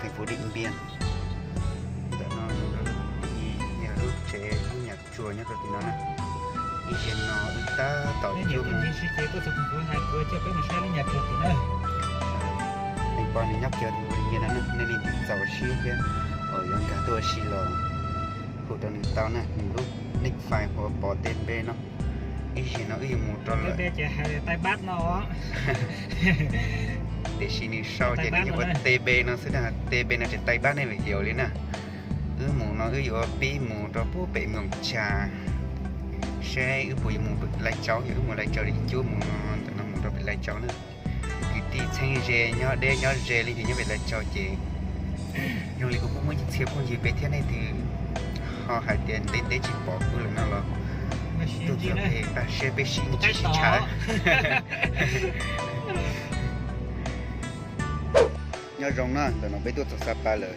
thành phố Điện Biên. Đó nó nhà lúc trẻ nhà chùa nhá, rồi thì nó này đi trên nó ta tỏ chung thành phố này nhắc chờ thành phố Điện Biên này nên đi giàu xí kia ở những cáiตัวxí lò khu tàu này tao này lúc nick file của bỏ tên b nó ý chỉ nó ý một trò lại tay bát nó để xin đi sau trên những cái TB nó sẽ là TB nó trên tay bát này phải hiểu lên nè mù nó ở pi mù cho bố bể mường trà xe bùi mù lại cháu hiểu mù lại cháu đi chú mù nó mù cho bị lại cháu nữa cái tí thanh dê nhớ đê nhớ dê đi thì nhớ bị lại cháu chị nhưng lại cũng muốn chia con gì về thế này thì họ hải tiền đến để chỉ bỏ cứ là nó là tôi giờ về ta sẽ bị xin chỉ trả nhớ rong nó là nó biết tôi tập ba lời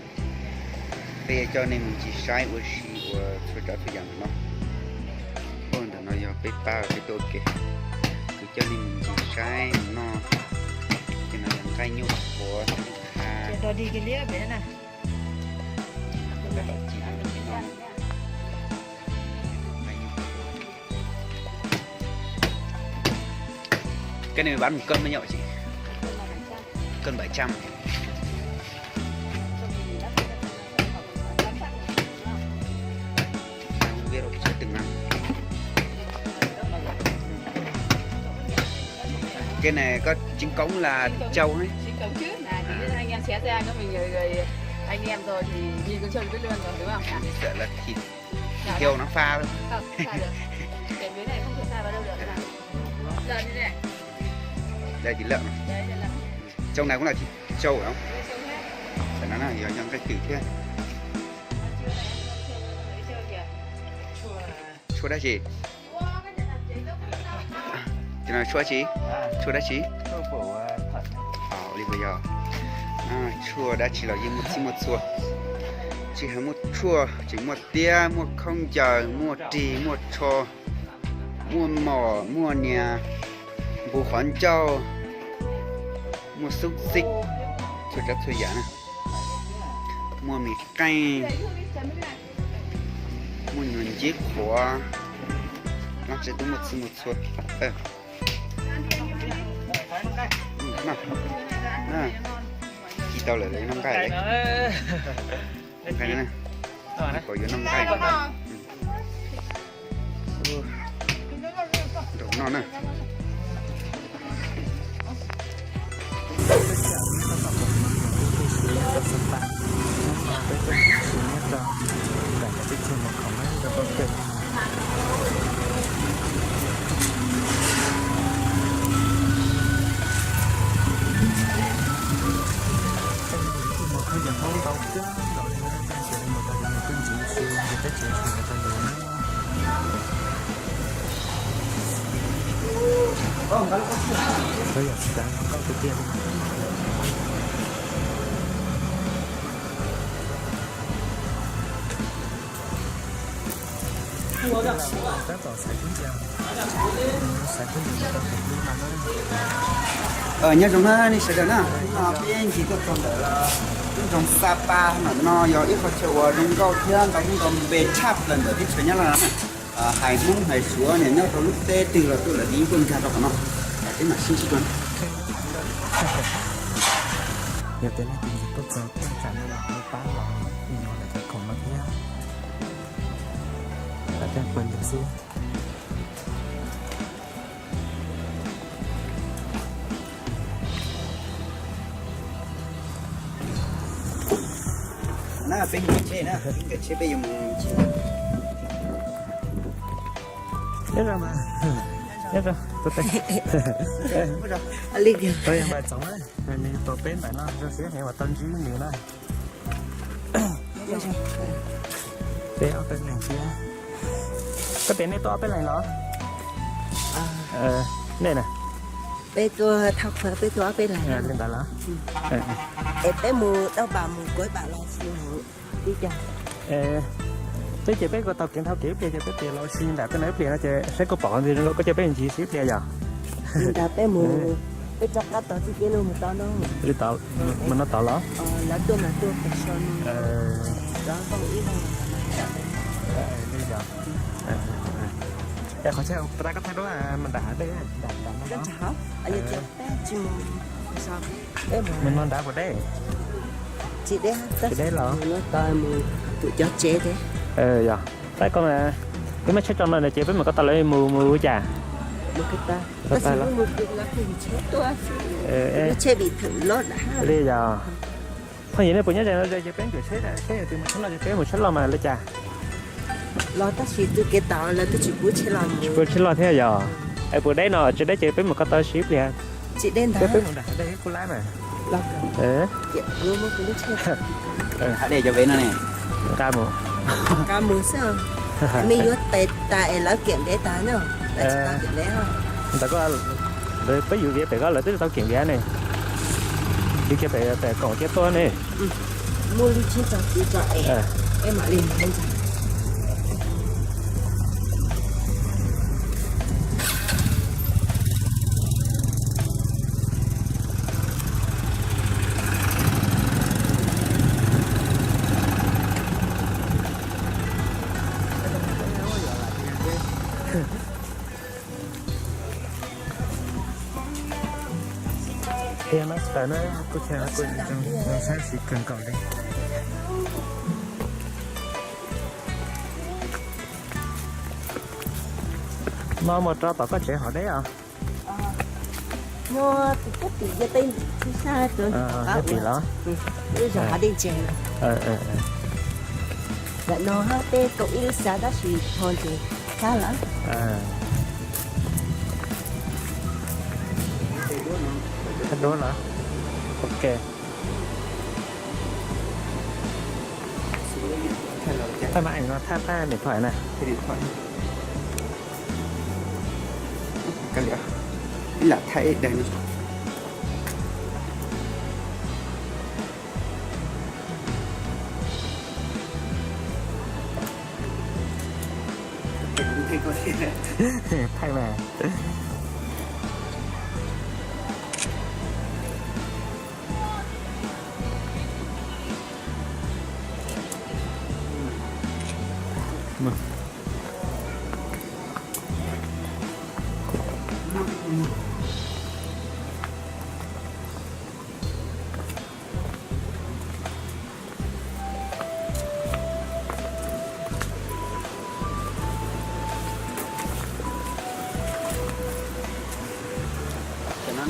bây giờ cho nên mình chỉ sai ở xí của tôi trả thời gian nó còn là nó giờ biết ba biết tôi kì cứ cho nên mình chỉ sai nó thì nó làm cái nhung của cho đi cái lia bé nè cái này bán một cân bao nhiêu chị? Cân 700. Không biết đâu, chưa từng ăn. Cái này có trứng cống là trâu ấy. Trứng cống trước là chỉ anh em xé ra cho mình rồi anh em rồi thì nhìn con trâu biết luôn rồi đúng không? Sợ là thịt kêu nó pha luôn. Không, pha được. Cái miếng này không thể pha vào đâu được cả. Lợn như này. Đây thịt lợn. Đây là lợn. Trong này cũng là thịt trâu phải không? Phải nói là hiểu trong cái kiểu thế. Chua đã gì? Cái này chua chí? Chua đã chí? chua bổ thật đi bây giờ. Chua đã chỉ là một chua. Chỉ hay một chua, chỉ một tia, một không chờ, một trì, một cho, một mỏ, một nhà, một khoản châu, một xúc xích, cho chắc thôi giả nè, một mì cay, một nhuận chiếc của, nó sẽ đúng một suốt, nào, chỉ tao lại lấy 5 cái đấy. Cái này có vô 5 cái đủ non nè bây giờ đang có cái tiền các tỏ sai chính chào sai chính ở nhà chúng ta đi sẽ được nè bên chỉ có còn là trong Sapa nó do ít có chiều trong cao thiên cái những con bể chắp lần ở cái chỗ nhá là hải mông hải súa này nhá trong lúc tê từ là tôi là đi quân ra đó nó cái mà xin luôn nhiều tên này thì tốt rồi tất cả nó là nó bán là nó là cái còn mất nhá là cái phần được xưa nó là bên chế nè cái chế bây giờ mình biết rồi mà biết rồi tốt đấy Linh kìa. tôi em bài sống đấy mình tổ bên phải nó cho xíu này mà tân chứ nhiều này để ở bên này kia cái bên này to bên này nó này nè Bé tôi thọc phở bé tôi bên này lên đó là em bé mù đâu bà mù cuối bà lo xin đi chào tôi chỉ biết có tàu kiến thao kiểu kia chỉ biết tiền lo xin đã cái này tiền nó chỉ sẽ có bỏ gì nó có chỉ biết gì xíu tiền giờ đã bé mù cái chọc cá tao thì cái nó một tao nó đi tàu mình nó tàu lắm là tôi phải son đó không ít bây giờ em khó xem ta có thấy đó là mình đã đây đã cái nó chảo anh chị bé chị mù sao em mình non đá vào đây chị đấy chị đấy là nó tao mù tụi cho chế thế dạ tại con là cái máy chết trong này là chị với mình có tao lấy mù chả một cái Có ta tay lắm. một cái là cái chế tôi nó chế bị thử lót đã bây giờ không gì nữa bây giờ nó chơi bên kiểu thế từ một số là chơi một số là mà lấy chả lo ta chỉ từ cái tàu là tôi chỉ muốn chế làm vừa chỉ lo thế giờ ai bữa đấy nó chỉ để chơi bên một cái tao ship liền chị đen cái đá bên một đá đây cô lái mà lo luôn một cái chế để cho bé nó này ca một cá mù sao mình có tệ tại là kiện để ta nữa là chỉ ta kiện để thôi người ta có rồi ví dụ như phải có lợi tức tao kiểm vé này đi kia phải còn cái to này mua đi chế cho chị cho em mà liền lên cho thì nó phải nó có thể là quên trong nó sẽ chỉ cần cầu đi mà một trò tao có trẻ họ đấy à nó thì cái tỷ gia tên thì sao rồi hết tỷ đó bây giờ họ đi chơi là nó hát tê cậu yêu xa đã chỉ thôi thì sao lắm hết đó là ok thay mà ảnh nó tha điện thoại này cái điện thoại cái liệu là thay đây nó thay mà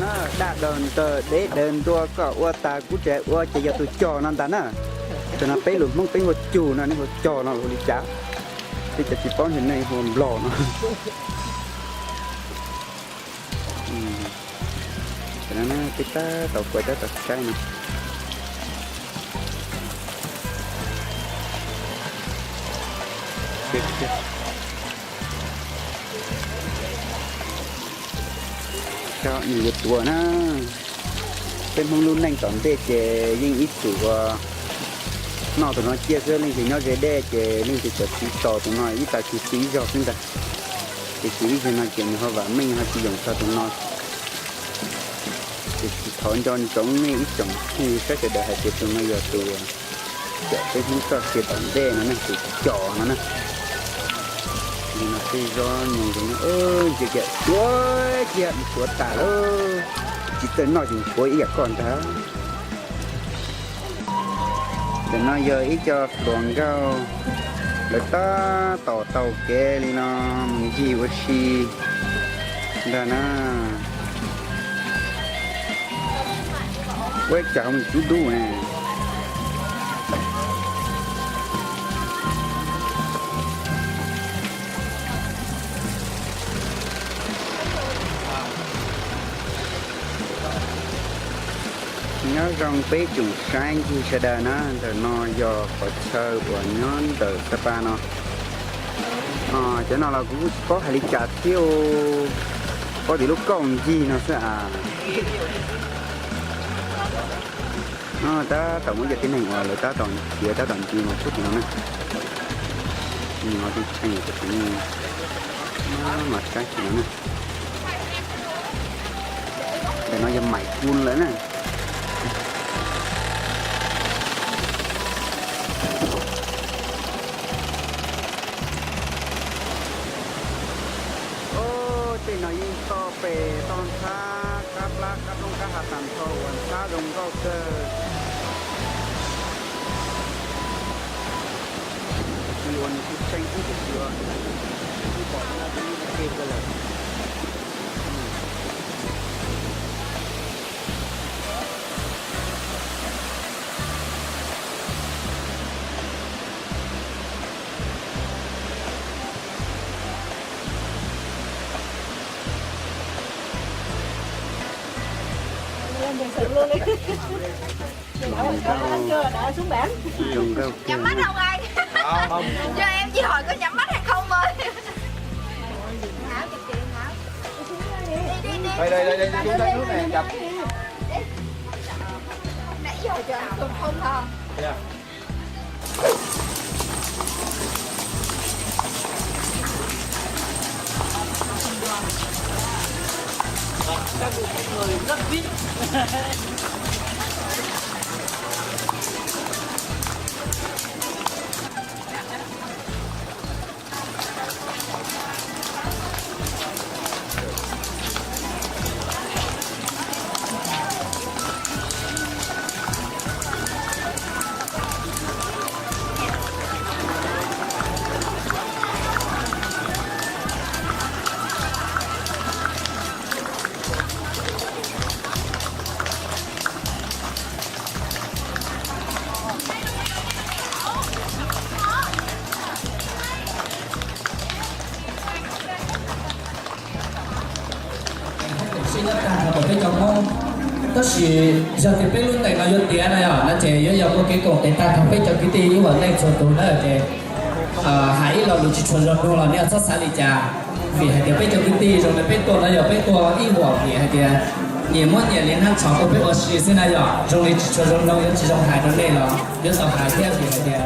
nó đã đơn tờ để đơn đua có ua ta cú trẻ ua chỉ giờ tôi cho nó ta nè cho nó bé luôn mong bé một chủ nó nó cho nó đi cháo thì chỉ có hiện nay hồn lò nó cho nó cái ta tàu quay ta tàu cái này cho nhiều tuổi nó bên không luôn nhanh tóm tê chè nhưng ít chủ nó tụi nó chia sẻ lên thì nó dễ đe chè lên thì chợ chỉ tỏ tụi nó ít tại chỉ xí giọt lên ta thì chỉ thì nó chuyện họ và mình họ chỉ dùng sao tụi nó thì thọn cho giống như ít chồng thì sẽ để hai chiếc tụi nó giờ tụi chợ cái chúng ta chia tóm đe nó này thì trò nó nè nhưng mà khi do nhiều thì nó chị kìa chúa chị bị chúa tả ơi chỉ tên nói thì chúa ý còn đó để nó giờ ý cho đoàn cao để ta tàu tàu kia đi nó mình gì với gì đó nó quét chảo mình chút đủ nè nhớ rong bé trùng sáng khi sẽ đà nó rồi nó do có sơ của nhón từ Sapa nó cho nó là cũng có hai lít trà tiêu có thì lúc còn gì nó sẽ ta tổng mới giờ tiến hành rồi ta toàn kia ta toàn chi một chút nữa nè nó đi thành cái thứ này nó mặt cái gì nữa nè แต่nóยังใหม่คุณเลยนะโอ้เจ๊หน่อยยิ่งต่อเปตอนช้ากับลักกับลงกระหาตันโตวันช้าลงก็เกิดที่วันที่ใช้ที่สุดเยอะที่บอกว่าจะมีเกมกันเลยdùng rau Nhắm mắt không anh? Cho em chỉ hỏi có nhắm mắt hay không thôi. Tháo chụp chị Tháo. đây chúng ta nước này chập Nãy giờ chờ anh Tùng không hả? sinh nhật cả một cái chồng không tất sĩ giờ thì biết luôn này nó yêu tiền này à nó trẻ yêu yêu một cái cổ để ta không biết cho cái tiền nhưng mà này chuẩn đúng đó là trẻ hãy là lựa chọn rồi luôn là nếu rất xa lì trà vì hãy biết cho cái tiền rồi là biếtตัวnó giờ biếtตัวđiหัวvì hãy tiền nhiều món nhiều liên hàng chọn có biết ở sĩ xin này à rồi lựa chọn rồi nó chỉ trong hai nó này là nếu sau hai theo thì hãy tiền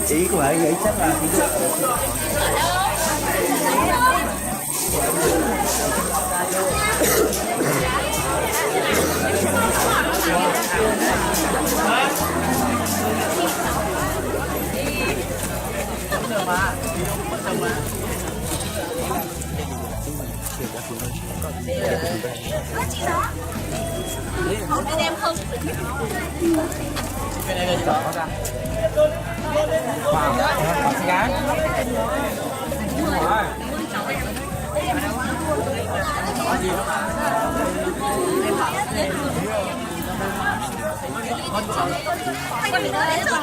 ý của ấy chắc là Anh em không? cái này là gì đó ra wow gái có gì đó Anh